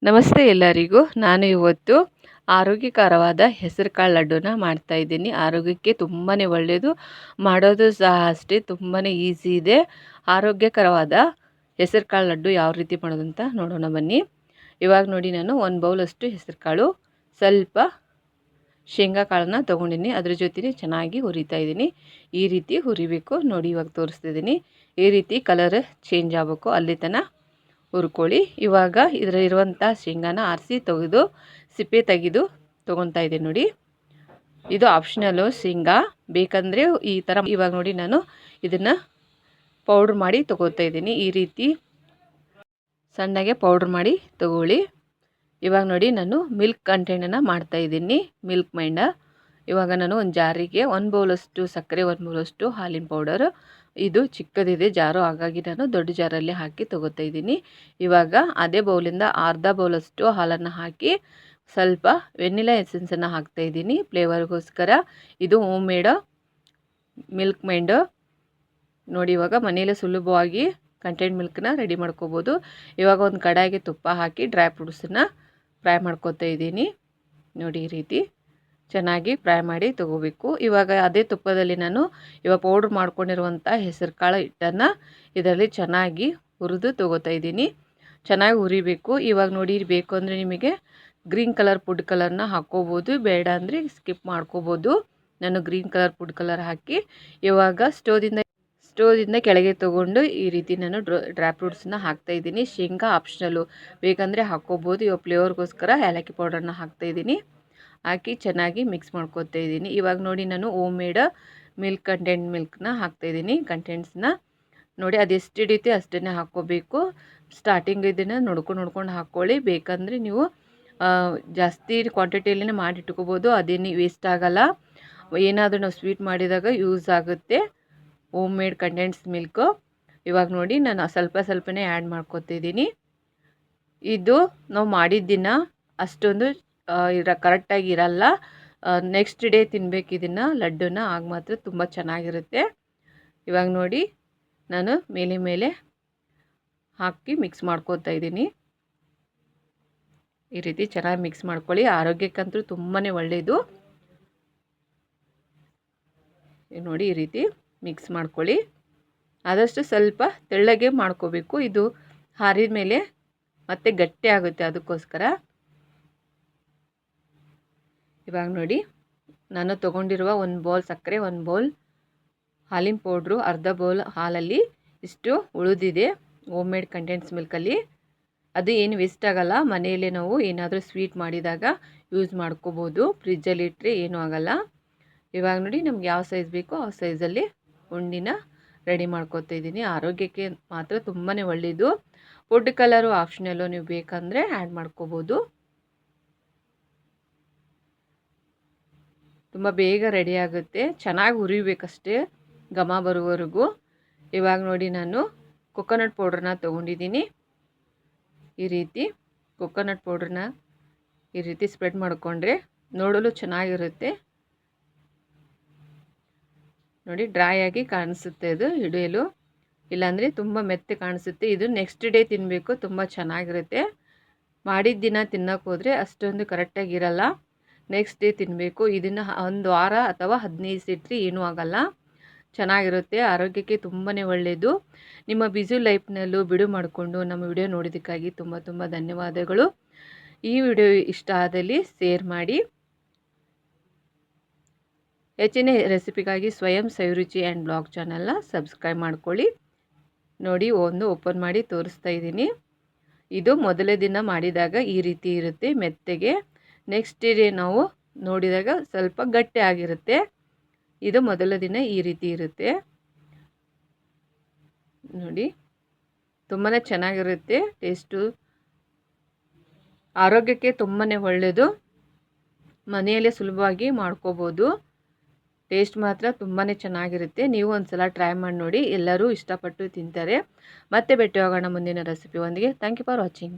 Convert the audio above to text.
ನಮಸ್ತೆ ಎಲ್ಲರಿಗೂ. ನಾನು ಇವತ್ತು ಆರೋಗ್ಯಕರವಾದ ಹೆಸರುಕಾಳು ಲಡ್ಡುನ ಮಾಡ್ತಾಯಿದ್ದೀನಿ. ಆರೋಗ್ಯಕ್ಕೆ ತುಂಬಾ ಒಳ್ಳೆಯದು. ಮಾಡೋದು ಸಹ ಅಷ್ಟೇ ತುಂಬಾ ಈಸಿ ಇದೆ. ಆರೋಗ್ಯಕರವಾದ ಹೆಸರುಕಾಳು ಲಡ್ಡು ಯಾವ ರೀತಿ ಮಾಡೋದಂತ ನೋಡೋಣ ಬನ್ನಿ. ಇವಾಗ ನೋಡಿ, ನಾನು 1 ಬೌಲಷ್ಟು ಹೆಸರುಕಾಳು, ಸ್ವಲ್ಪ ಶೇಂಗಾ ಕಾಳನ್ನ ತೊಗೊಂಡಿನಿ. ಅದ್ರ ಜೊತೆ ಚೆನ್ನಾಗಿ ಹುರಿತಾ ಇದ್ದೀನಿ. ಈ ರೀತಿ ಹುರಿಬೇಕು ನೋಡಿ. ಇವಾಗ ತೋರಿಸ್ತಿದ್ದೀನಿ. ಈ ರೀತಿ ಕಲರ್ ಚೇಂಜ್ ಆಗಬೇಕು, ಅಲ್ಲಿ ತನಕ ಹುರ್ಕೊಳ್ಳಿ. ಇವಾಗ ಇದರಲ್ಲಿರುವಂಥ ಶೇಂಗಾನ ಆರಿಸಿ ತೆಗೆದು ಸಿಪ್ಪೆ ತೆಗೆದು ತೊಗೊತಾ ಇದ್ದೀನಿ ನೋಡಿ. ಇದು ಆಪ್ಷನಲ್ಲು ಶೇಂಗಾ, ಬೇಕಂದರೆ ಈ ಥರ. ಇವಾಗ ನೋಡಿ, ನಾನು ಇದನ್ನು ಪೌಡ್ರ್ ಮಾಡಿ ತೊಗೋತಾ ಇದ್ದೀನಿ. ಈ ರೀತಿ ಸಣ್ಣಗೆ ಪೌಡ್ರ್ ಮಾಡಿ ತಗೊಳ್ಳಿ. ಇವಾಗ ನೋಡಿ, ನಾನು ಮಿಲ್ಕ್ ಕಂಟೆಂಟನ್ನು ಮಾಡ್ತಾಯಿದ್ದೀನಿ, ಮಿಲ್ಕ್ ಮೈಂಡ. ಇವಾಗ ನಾನು ಒಂದು ಜಾರಿಗೆ 1 ಬೌಲಷ್ಟು ಸಕ್ಕರೆ, 1 ಬೌಲಷ್ಟು ಹಾಲಿನ ಪೌಡರ್. ಇದು ಚಿಕ್ಕದಿದೆ ಜಾರು, ಹಾಗಾಗಿ ನಾನು ದೊಡ್ಡ ಜಾರಲ್ಲಿ ಹಾಕಿ ತೊಗೋತಾ ಇದ್ದೀನಿ. ಇವಾಗ ಅದೇ ಬೌಲಿಂದ ಅರ್ಧ ಬೌಲಷ್ಟು ಹಾಲನ್ನು ಹಾಕಿ ಸ್ವಲ್ಪ ವೆನಿಲಾ ಎಸೆನ್ಸನ್ನು ಹಾಕ್ತಾಯಿದ್ದೀನಿ ಫ್ಲೇವರ್ಗೋಸ್ಕರ. ಇದು ಹೋಮ್ ಮೇಡ್ ಮಿಲ್ಕ್ ಮೈಂಡು ನೋಡಿ. ಇವಾಗ ಮನೆಯಲ್ಲೇ ಸುಲಭವಾಗಿ ಕಂಟೆಂಟ್ ಮಿಲ್ಕ್ನ ರೆಡಿ ಮಾಡ್ಕೋಬೋದು. ಇವಾಗ ಒಂದು ಕಡಾಯಿಗೆ ತುಪ್ಪ ಹಾಕಿ ಡ್ರೈ ಫ್ರೂಟ್ಸನ್ನು ಫ್ರೈ ಮಾಡ್ಕೋತಾ ಇದ್ದೀನಿ ನೋಡಿ. ಈ ರೀತಿ ಚೆನ್ನಾಗಿ ಫ್ರೈ ಮಾಡಿ ತೊಗೋಬೇಕು. ಇವಾಗ ಅದೇ ತುಪ್ಪದಲ್ಲಿ ನಾನು ಇವಾಗ ಪೌಡ್ರ್ ಮಾಡ್ಕೊಂಡಿರುವಂಥ ಹೆಸರುಕಾಳು ಹಿಟ್ಟನ್ನು ಇದರಲ್ಲಿ ಚೆನ್ನಾಗಿ ಹುರಿದು ತೊಗೋತಾ ಇದ್ದೀನಿ. ಚೆನ್ನಾಗಿ ಹುರಿಬೇಕು. ಇವಾಗ ನೋಡಿ, ಬೇಕು ಅಂದರೆ ನಿಮಗೆ ಗ್ರೀನ್ ಕಲರ್ ಫುಡ್ ಕಲರ್ನ ಹಾಕ್ಕೋಬೋದು, ಬೇಡ ಅಂದರೆ ಸ್ಕಿಪ್ ಮಾಡ್ಕೋಬೋದು. ನಾನು ಗ್ರೀನ್ ಕಲರ್ ಫುಡ್ ಕಲರ್ ಹಾಕಿ ಇವಾಗ ಸ್ಟೋದಿಂದ ಕೆಳಗೆ ತೊಗೊಂಡು ಈ ರೀತಿ ನಾನು ಡ್ರೈ ಫ್ರೂಟ್ಸನ್ನ ಹಾಕ್ತಾಯಿದ್ದೀನಿ. ಶೇಂಗಾ ಆಪ್ಷನಲ್ಲು, ಬೇಕಂದರೆ ಹಾಕ್ಕೋಬೋದು. ಇವಾಗ ಫ್ಲೇವರ್ಗೋಸ್ಕರ ಏಲಕ್ಕಿ ಪೌಡ್ರನ್ನ ಹಾಕ್ತಾಯಿದ್ದೀನಿ. ಹಾಕಿ ಚೆನ್ನಾಗಿ ಮಿಕ್ಸ್ ಮಾಡ್ಕೊತಾ ಇದ್ದೀನಿ. ಇವಾಗ ನೋಡಿ, ನಾನು ಹೋಮ್ ಮೇಡ್ ಮಿಲ್ಕ್ನ ಹಾಕ್ತಾಯಿದ್ದೀನಿ. ಕಂಟೆಂಟ್ಸ್ನ ನೋಡಿ, ಅದೆಷ್ಟು ಹಿಡಿಯುತ್ತೆ ಅಷ್ಟನ್ನೇ ಹಾಕ್ಕೋಬೇಕು. ಸ್ಟಾರ್ಟಿಂಗ್ ಇದನ್ನು ನೋಡ್ಕೊಂಡು ಹಾಕ್ಕೊಳ್ಳಿ. ಬೇಕಂದರೆ ನೀವು ಜಾಸ್ತಿ ಕ್ವಾಂಟಿಟಿಯಲ್ಲೇ ಮಾಡಿ ಇಟ್ಕೋಬೋದು, ಅದೇನು ವೇಸ್ಟ್ ಆಗೋಲ್ಲ. ಏನಾದರೂ ನಾವು ಸ್ವೀಟ್ ಮಾಡಿದಾಗ ಯೂಸ್ ಆಗುತ್ತೆ ಹೋಮ್ ಮೇಡ್ ಕಂಡೆನ್ಸ್ ಮಿಲ್ಕು. ಇವಾಗ ನೋಡಿ, ನಾನು ಸ್ವಲ್ಪನೇ ಆ್ಯಡ್ ಮಾಡ್ಕೊತಿದ್ದೀನಿ. ಇದು ನಾವು ಮಾಡಿದ ದಿನ ಅಷ್ಟೊಂದು ಕರೆಕ್ಟಾಗಿ ಇರಲ್ಲ. ನೆಕ್ಸ್ಟ್ ಡೇ ತಿನ್ಬೇಕು ಇದನ್ನು, ಲಡ್ಡುನ, ಆಗ ಮಾತ್ರ ತುಂಬ ಚೆನ್ನಾಗಿರುತ್ತೆ. ಇವಾಗ ನೋಡಿ, ನಾನು ಮೇಲೆ ಹಾಕಿ ಮಿಕ್ಸ್ ಮಾಡ್ಕೊತಾ ಇದ್ದೀನಿ. ಈ ರೀತಿ ಚೆನ್ನಾಗಿ ಮಿಕ್ಸ್ ಮಾಡ್ಕೊಳ್ಳಿ. ಆರೋಗ್ಯಕ್ಕಂತೂ ತುಂಬಾ ಒಳ್ಳೆಯದು ನೋಡಿ. ಈ ರೀತಿ ಮಿಕ್ಸ್ ಮಾಡ್ಕೊಳ್ಳಿ. ಆದಷ್ಟು ಸ್ವಲ್ಪ ತೆಳ್ಳಗೆ ಮಾಡ್ಕೋಬೇಕು. ಇದು ಹಾರಿದ ಮೇಲೆ ಮತ್ತೆ ಗಟ್ಟಿ ಆಗುತ್ತೆ, ಅದಕ್ಕೋಸ್ಕರ. ಇವಾಗ ನೋಡಿ, ನಾನು ತೊಗೊಂಡಿರುವ 1 ಬೌಲ್ ಸಕ್ಕರೆ, 1 ಬೌಲ್ ಹಾಲಿನ ಪೌಡ್ರು, ಅರ್ಧ ಬೌಲ್ ಹಾಲಲ್ಲಿ ಇಷ್ಟು ಉಳಿದಿದೆ ಹೋಮ್ ಮೇಡ್ ಕಂಡೆನ್ಸ್ ಮಿಲ್ಕಲ್ಲಿ. ಅದು ಏನು ವೇಸ್ಟ್ ಆಗೋಲ್ಲ. ಮನೆಯಲ್ಲೇ ನಾವು ಏನಾದರೂ ಸ್ವೀಟ್ ಮಾಡಿದಾಗ ಯೂಸ್ ಮಾಡ್ಕೋಬೋದು. ಫ್ರಿಜ್ಜಲ್ಲಿ ಇಟ್ಟರೆ ಏನೂ ಆಗೋಲ್ಲ. ಇವಾಗ ನೋಡಿ, ನಮ್ಗೆ ಯಾವ ಸೈಜ್ ಬೇಕೋ ಆ ಸೈಜಲ್ಲಿ ಉಂಡಿನ ರೆಡಿ ಮಾಡ್ಕೊತಾ ಇದ್ದೀನಿ. ಆರೋಗ್ಯಕ್ಕೆ ಮಾತ್ರ ತುಂಬಾ ಒಳ್ಳೆಯದು. ಫುಡ್ ಕಲರು ಆಪ್ಷನಲ್ಲು, ನೀವು ಬೇಕಂದರೆ ಆ್ಯಡ್ ಮಾಡ್ಕೋಬೋದು. ತುಂಬ ಬೇಗ ರೆಡಿ ಆಗುತ್ತೆ. ಚೆನ್ನಾಗಿ ಹುರಿಬೇಕಷ್ಟೇ, ಘಮ ಬರುವವರೆಗೂ. ಇವಾಗ ನೋಡಿ, ನಾನು ಕೊಕೊನಟ್ ಪೌಡ್ರನ್ನ ತೊಗೊಂಡಿದ್ದೀನಿ. ಈ ರೀತಿ ಕೊಕೊನಟ್ ಪೌಡ್ರನ್ನ ಈ ರೀತಿ ಸ್ಪ್ರೆಡ್ ಮಾಡಿಕೊಂಡ್ರೆ ನೋಡಲು ಚೆನ್ನಾಗಿರುತ್ತೆ ನೋಡಿ. ಡ್ರೈ ಆಗಿ ಕಾಣಿಸುತ್ತೆ ಇದು ಹಿಡಿಯಲು, ಇಲ್ಲಾಂದರೆ ತುಂಬ ಮೆತ್ತೆ ಕಾಣಿಸುತ್ತೆ. ಇದು ನೆಕ್ಸ್ಟ್ ಡೇ ತಿನ್ನಬೇಕು, ತುಂಬ ಚೆನ್ನಾಗಿರುತ್ತೆ. ಮಾಡಿದ ದಿನ ತಿನ್ನೋಕೆ ಹೋದರೆ ಅಷ್ಟೊಂದು ಕರೆಕ್ಟಾಗಿರಲ್ಲ. ನೆಕ್ಸ್ಟ್ ಡೇ ತಿನ್ನಬೇಕು. ಇದನ್ನು 1 ವಾರ ಅಥವಾ 15 ದಿವಸ ಇಟ್ಟರೆ ಏನೂ ಆಗೋಲ್ಲ, ಚೆನ್ನಾಗಿರುತ್ತೆ. ಆರೋಗ್ಯಕ್ಕೆ ತುಂಬಾ ಒಳ್ಳೆಯದು. ನಿಮ್ಮ ಬ್ಯುಸಿ ಲೈಫ್ನಲ್ಲೂ ಬಿಡು ಮಾಡಿಕೊಂಡು ನಮ್ಮ ವಿಡಿಯೋ ನೋಡೋದಕ್ಕಾಗಿ ತುಂಬ ಧನ್ಯವಾದಗಳು. ಈ ವಿಡಿಯೋ ಇಷ್ಟ ಆದಲ್ಲಿ ಶೇರ್ ಮಾಡಿ. ಹೆಚ್ಚಿನ ರೆಸಿಪಿಗಾಗಿ ಸ್ವಯಂ ಸವಿರುಚಿ ಆ್ಯಂಡ್ ಬ್ಲಾಗ್ ಚಾನಲ್ನ ಸಬ್ಸ್ಕ್ರೈಬ್ ಮಾಡ್ಕೊಳ್ಳಿ ನೋಡಿ. ಒಂದು ಓಪನ್ ಮಾಡಿ ತೋರಿಸ್ತಾ ಇದ್ದೀನಿ. ಇದು ಮೊದಲೇ ದಿನ ಮಾಡಿದಾಗ ಈ ರೀತಿ ಇರುತ್ತೆ ಮೆತ್ತಗೆ. ನೆಕ್ಸ್ಟ್ ಡೇ ನಾವು ನೋಡಿದಾಗ ಸ್ವಲ್ಪ ಗಟ್ಟಿ ಆಗಿರುತ್ತೆ. ಇದು ಮೊದಲ ದಿನ ಈ ರೀತಿ ಇರುತ್ತೆ ನೋಡಿ. ತುಂಬಾ ಚೆನ್ನಾಗಿರುತ್ತೆ ಟೇಸ್ಟು. ಆರೋಗ್ಯಕ್ಕೆ ತುಂಬಾ ಒಳ್ಳೆಯದು. ಮನೆಯಲ್ಲೇ ಸುಲಭವಾಗಿ ಮಾಡ್ಕೋಬೋದು. ಟೇಸ್ಟ್ ಮಾತ್ರ ತುಂಬಾ ಚೆನ್ನಾಗಿರುತ್ತೆ. ನೀವು ಒಂದು ಸಲ ಟ್ರೈ ಮಾಡಿ ನೋಡಿ, ಎಲ್ಲರೂ ಇಷ್ಟಪಟ್ಟು ತಿಂತಾರೆ. ಮತ್ತೆ ಭೇಟಿ ಆಗೋಣ ಮುಂದಿನ ರೆಸಿಪಿ ಒಂದಿಗೆ. Thank you for watching.